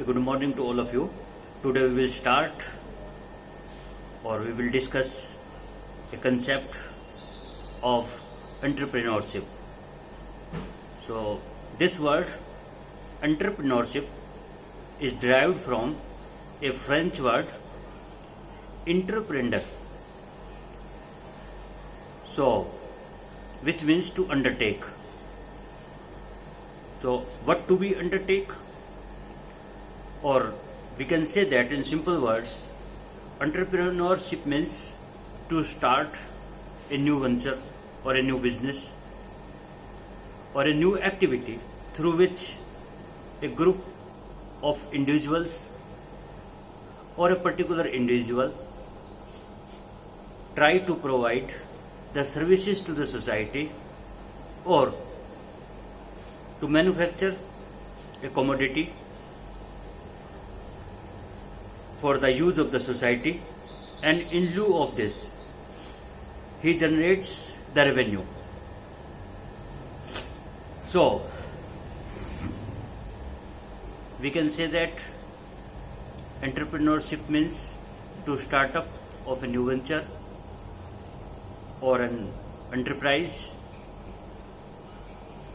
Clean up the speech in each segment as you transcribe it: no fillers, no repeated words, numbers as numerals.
Good morning to all of you. Today we will start or we will discuss a concept of entrepreneurship. So this word entrepreneurship is derived from a French word entreprendre. So which means to undertake. So what do we undertake? Or we can say that in simple words, entrepreneurship means to start a new venture or a new business or a new activity through which a group of individuals or a particular individual try to provide the services to the society or to manufacture a commodity for the use of the society, and in lieu of this he generates the revenue. So we can say that entrepreneurship means to start up of a new venture or an enterprise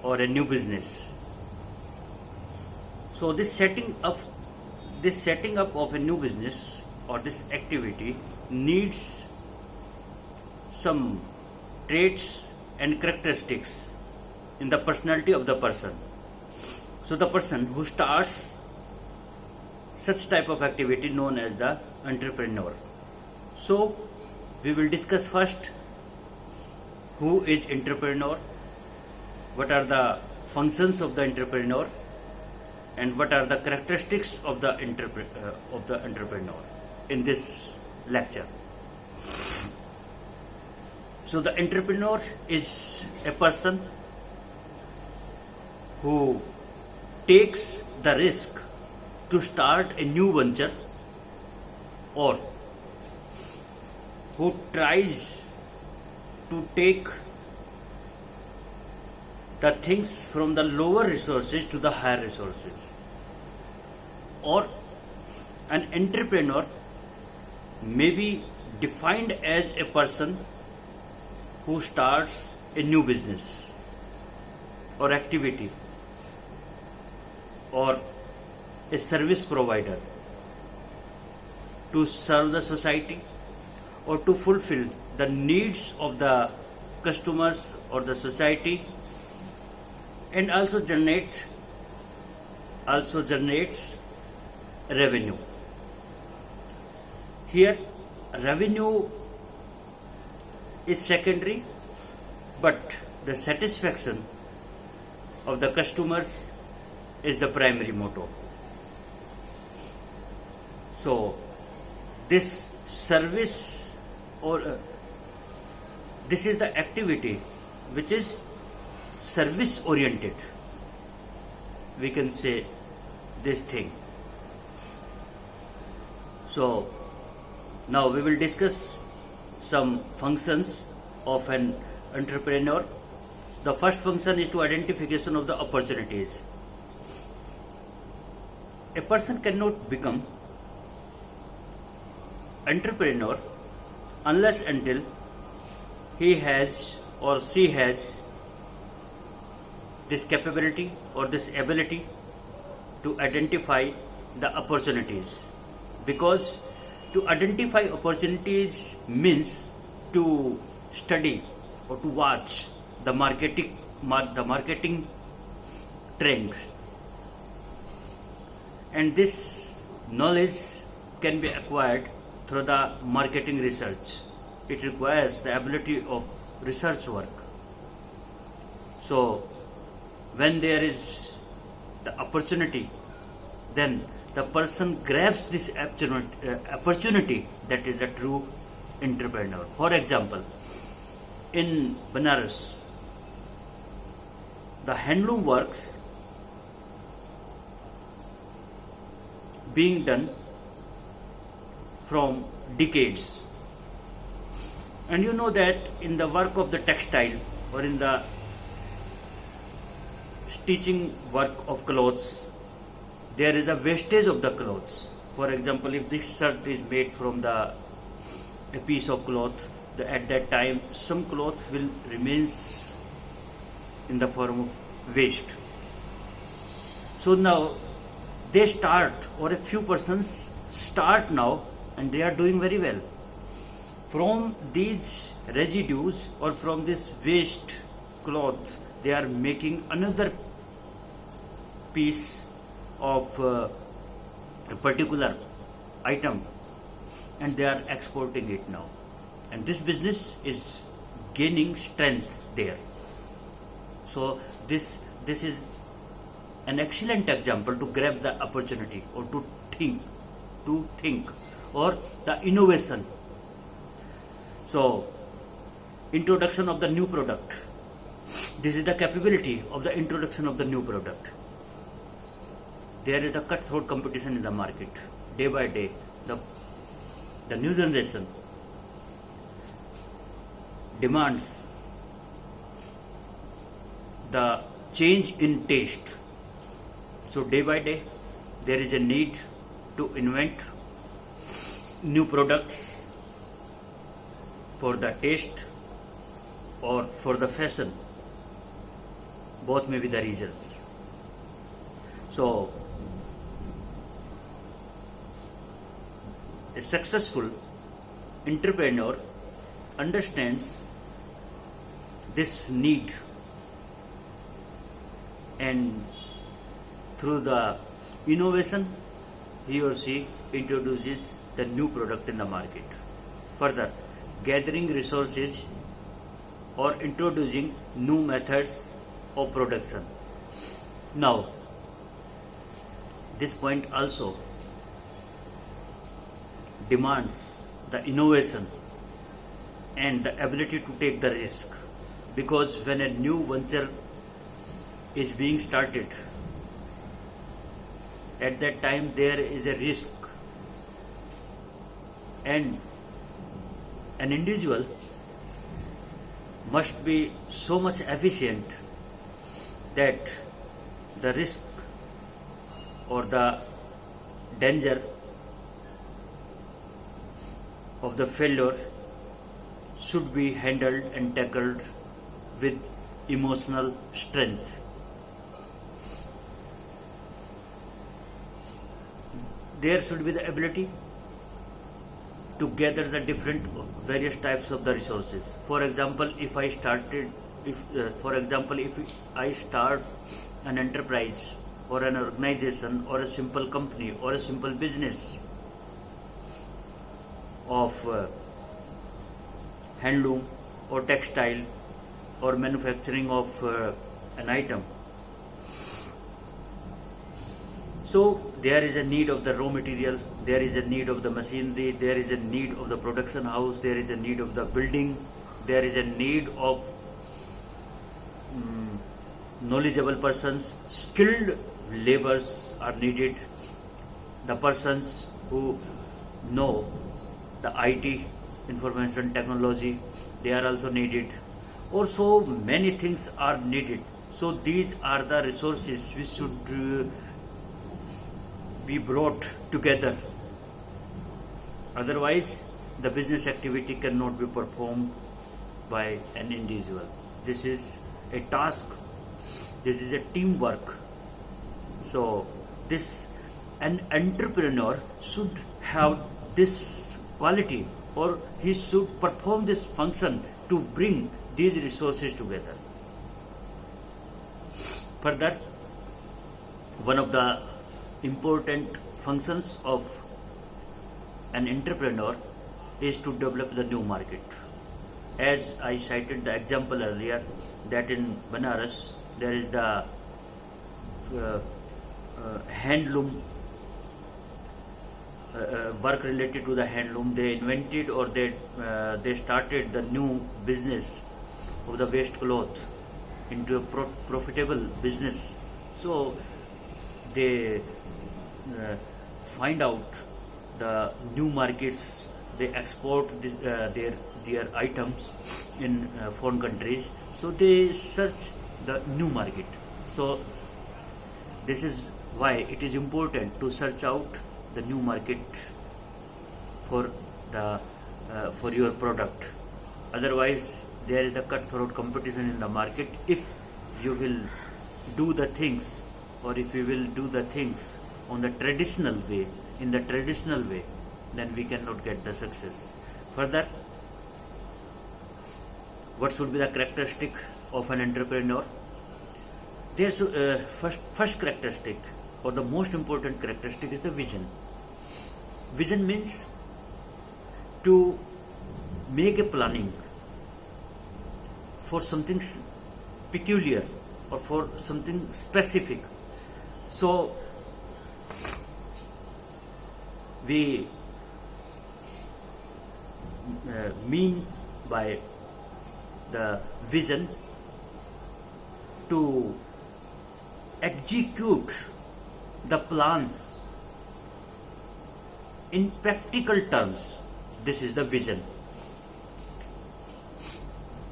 or a new business. So this setting up of a new business or this activity needs some traits and characteristics in the personality of the person. So the person who starts such type of activity known as the entrepreneur. So we will discuss first who is entrepreneur, what are the functions of the entrepreneur, and what are the characteristics of the entrepreneur in this lecture. So the entrepreneur is a person who takes the risk to start a new venture or who tries to take the things from the lower resources to the higher resources. Or an entrepreneur may be defined as a person who starts a new business or activity or a service provider to serve the society or to fulfill the needs of the customers or the society, and also generates revenue. Here revenue is secondary, but the satisfaction of the customers is the primary motto. So this service or this is the activity which is service oriented, we can say this thing. So now we will discuss some functions of an entrepreneur. The first function is to identification of the opportunities. A person cannot become entrepreneur unless until he has or she has this capability or this ability to identify the opportunities, because to identify opportunities means to study or to watch the marketing trends, and this knowledge can be acquired through the marketing research. It requires the ability of research work. So when there is the opportunity, then the person grabs this opportunity. That is a true entrepreneur. For example, in Banaras, the handloom works being done from decades, and you know that in the work of the textile or in the stitching work of clothes, there is a wastage of the clothes. For example, if this shirt is made from a piece of cloth, at that time some cloth will remains in the form of waste. So now they start, or a few persons start now, and they are doing very well. From these residues or from this waste cloth, they are making another piece of a particular item, and they are exporting it now. And this business is gaining strength there. So this is an excellent example to grab the opportunity, or to think, or the innovation. So introduction of the new product. This is the capability of the introduction of the new product. There is a cutthroat competition in the market. Day by day, the new generation demands the change in taste. So day by day, there is a need to invent new products for the taste or for the fashion. Both may be the reasons. So a successful entrepreneur understands this need, and through the innovation he or she introduces the new product in the market. Further, gathering resources or introducing new methods of production. Now, this point also demands the innovation and the ability to take the risk, because when a new venture is being started, at that time there is a risk, and an individual must be so much efficient that the risk or the danger of the failure should be handled and tackled with emotional strength. There should be the ability to gather the different various types of the resources. For example, if I start an enterprise or an organization or a simple company or a simple business of handloom or textile or manufacturing of an item, so there is a need of the raw material, there is a need of the machinery, there is a need of the production house, there is a need of the building, there is a need of knowledgeable persons, skilled laborers are needed, the persons who know the IT, information technology, they are also needed, or so many things are needed. So these are the resources which should be brought together. Otherwise, the business activity cannot be performed by an individual. This is a task. This is a teamwork. So, an entrepreneur should have this quality, or he should perform this function to bring these resources together. Further, one of the important functions of an entrepreneur is to develop the new market. As I cited the example earlier, that in Banaras there is the handloom work related to the handloom. They invented, or they started the new business of the waste cloth into a profitable business. So they find out the new markets. They export their items in foreign countries. So they search the new market. So this is why it is important to search out the new market for the for your product. Otherwise, there is a cutthroat competition in the market. If you will do the things, or if you will do the things on the traditional way, in the traditional way, then we cannot get the success. Further, what should be the characteristic of an entrepreneur? There's first characteristic, or the most important characteristic, is the vision. Vision means to make a planning for something peculiar or for something specific. So we mean by the vision to execute the plans in practical terms. This is the vision.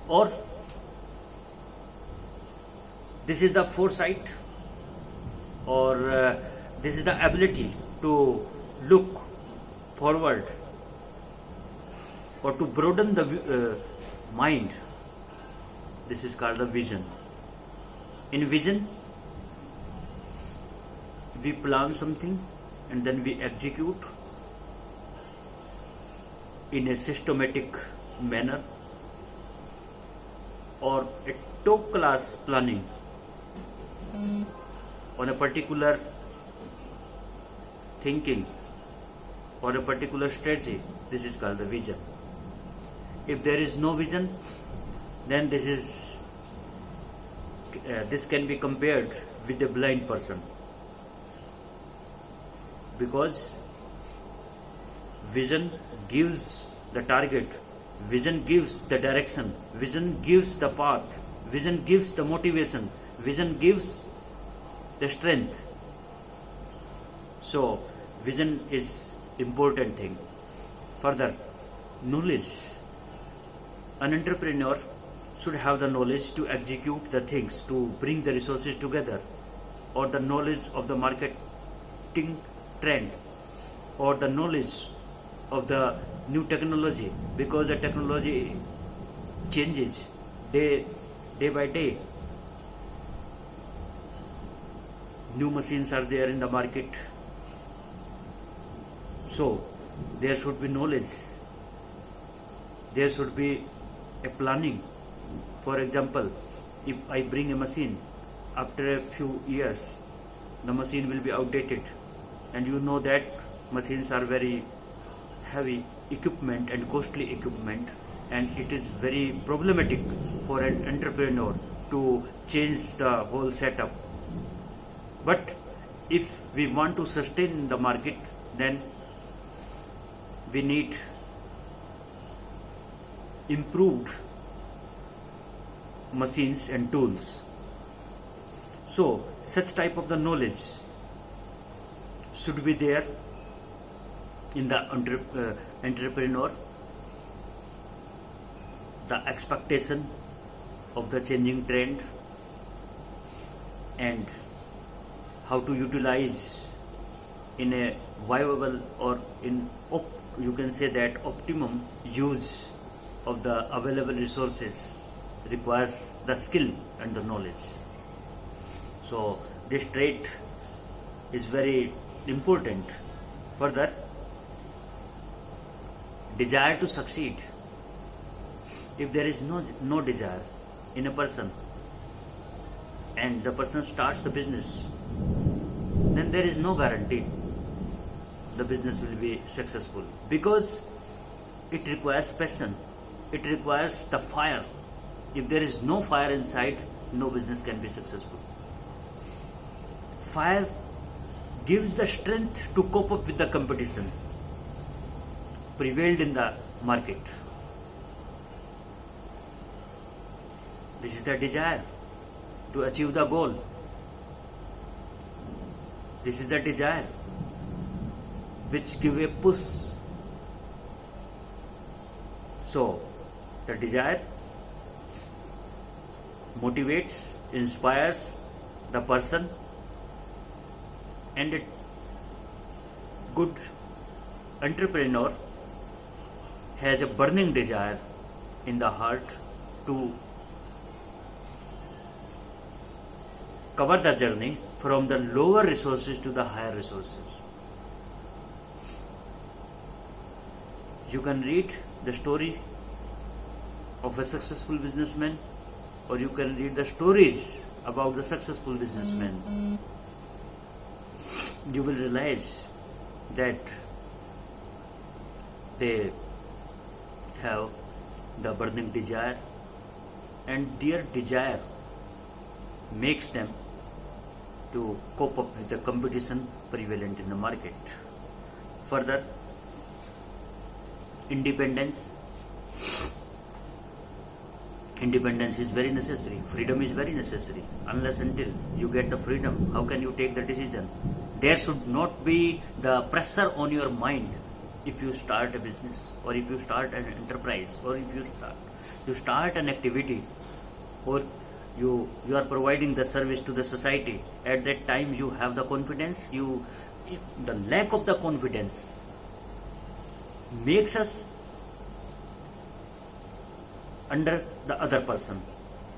Or this is the foresight, or this is the ability to look forward, or to broaden the mind. This is called the vision. In vision, we plan something and then we execute in a systematic manner, or a top class planning on a particular thinking or a particular strategy. This is called the vision. If there is no vision, then this can be compared with a blind person, because vision gives the target, vision gives the direction, vision gives the path, vision gives the motivation, vision gives the strength. So vision is important thing. Further, knowledge. An entrepreneur should have the knowledge to execute the things, to bring the resources together, or the knowledge of the marketing trend, or the knowledge of the new technology, because the technology changes day by day. New machines are there in the market, so there should be knowledge, there should be a planning. For example, if I bring a machine, after a few years the machine will be outdated, and you know that machines are very heavy equipment and costly equipment, and it is very problematic for an entrepreneur to change the whole setup. But if we want to sustain the market, then we need improved machines and tools. So such type of the knowledge should be there in the entrepreneur. The expectation of the changing trend, and how to utilize in a viable, or in you can say that optimum use of the available resources, requires the skill and the knowledge. So this trait is very important. Further, desire to succeed. If there is no desire in a person, and the person starts the business, then there is no guarantee the business will be successful, because it requires passion, it requires the fire. If there is no fire inside, no business can be successful. Fire gives the strength to cope up with the competition prevailed in the market. This is the desire to achieve the goal. This is the desire which give a push. So the desire motivates, inspires the person And a good entrepreneur has a burning desire in the heart to cover the journey from the lower resources to the higher resources. You can read the story of a successful businessman, or you can read the stories about the successful businessmen. You will realize that they have the burning desire, and their desire makes them to cope up with the competition prevalent in the market. Further, independence is very necessary. Freedom is very necessary. Unless until you get the freedom, how can you take the decision? There should not be the pressure on your mind if you start a business, or if you start an enterprise, or if you start an activity, or you are providing the service to the society. At that time you have the confidence. The lack of the confidence makes us under the other person.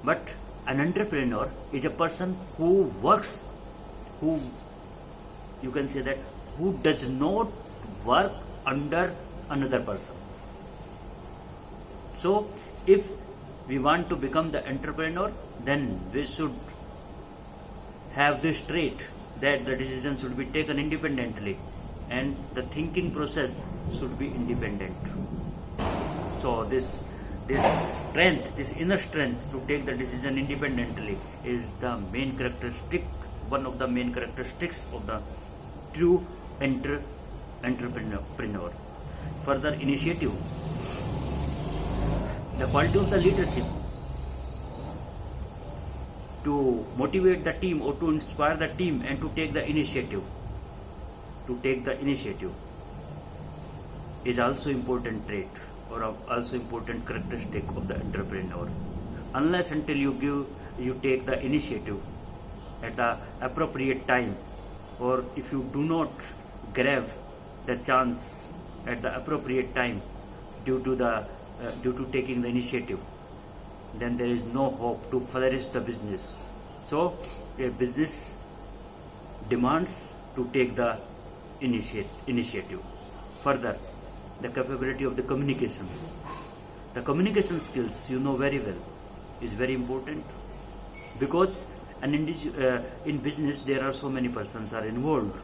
But an entrepreneur is a person who works, who you can say that, who does not work under another person. So if we want to become the entrepreneur, then we should have this trait that the decision should be taken independently and the thinking process should be independent. So this strength, this inner strength to take the decision independently is the main characteristic, one of the main characteristics of the true entrepreneur. Further, initiative. The quality of the leadership to motivate the team or to inspire the team and to take the initiative. Is also important trait or also important characteristic of the entrepreneur. Unless until you take the initiative at the appropriate time, or if you do not grab the chance at the appropriate time due to taking the initiative, then there is no hope to flourish the business. So a business demands to take the initiative. Further, the capability of the communication. The communication skills, you know very well, is very important, because in business there are so many persons are involved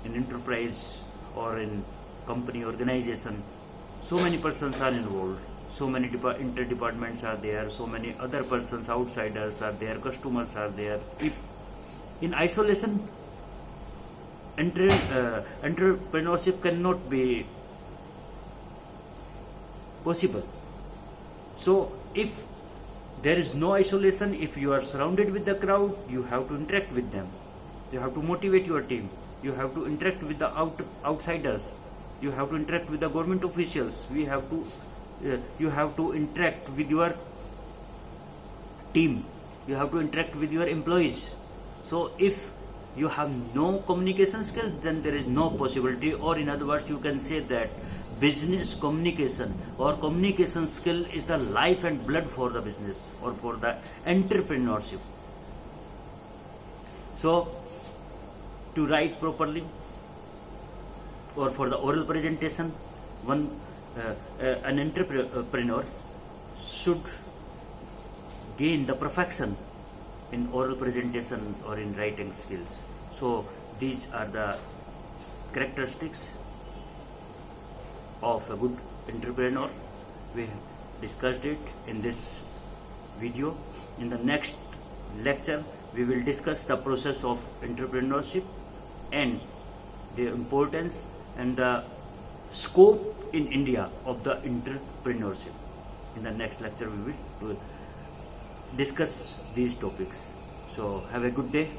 in enterprise or in company organization. So many persons are involved, so many interdepartments are there, so many other persons, outsiders are there, customers are there. If in isolation, entrepreneurship cannot be possible. So if there is no isolation, if you are surrounded with the crowd, you have to interact with them, you have to motivate your team, you have to interact with the outsiders, you have to interact with the government officials, you have to interact with your team, you have to interact with your employees. So if you have no communication skills, then there is no possibility, or in other words you can say that business communication or communication skill is the life and blood for the business or for the entrepreneurship. So to write properly or for the oral presentation, an entrepreneur should gain the perfection in oral presentation or in writing skills. So these are the characteristics of a good entrepreneur. We have discussed it in this video. In the next lecture we will discuss the process of entrepreneurship and the importance and the scope in India of the entrepreneurship. In the next lecture we will discuss these topics. So have a good day.